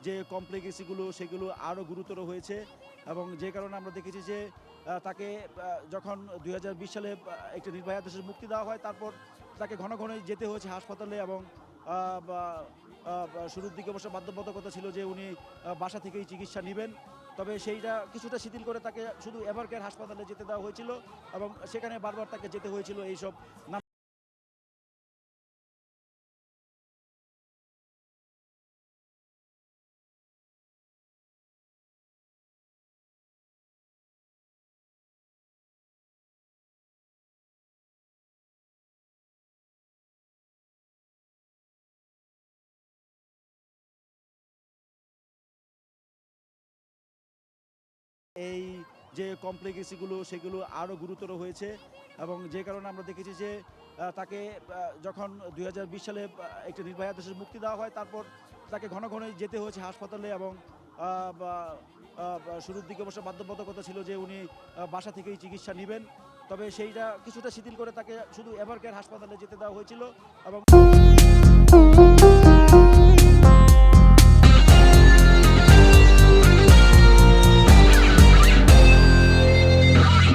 যে কমপ্লিকেসিগুলো সেগুলো আরও গুরুতর হয়েছে এবং যে কারণে আমরা দেখেছি যে তাকে যখন 2020 সালে একটি নির্ভয়া দেশের মুক্তি দেওয়া হয়, তারপর তাকে ঘন ঘন যেতে হয়েছে হাসপাতালে এবং শুরুর দিকে অবশ্য বাধ্যবাধকতা ছিল যে উনি বাসা থেকেই চিকিৎসা নেবেন। তবে সেইটা কিছুটা শিথিল করে তাকে শুধু এভারকেয়ার হাসপাতালে যেতে দেওয়া হয়েছিল এবং সেখানে বারবার তাকে যেতে হয়েছিল এইসব এই যে কমপ্লিকেসিগুলো সেগুলো আরও গুরুতর হয়েছে এবং যে কারণে আমরা দেখেছি যে তাকে যখন 2020 সালে একটি নির্ভয়া দেশের মুক্তি দেওয়া হয়, তারপর তাকে ঘন ঘন যেতে হয়েছে হাসপাতালে এবং শুরুর দিকে অবশ্য বাধ্যবাধকতা ছিল যে উনি বাসা থেকেই চিকিৎসা নেবেন। তবে সেইটা কিছুটা শিথিল করে তাকে শুধু এভারকেয়ার হাসপাতালে যেতে দেওয়া হয়েছিল এবং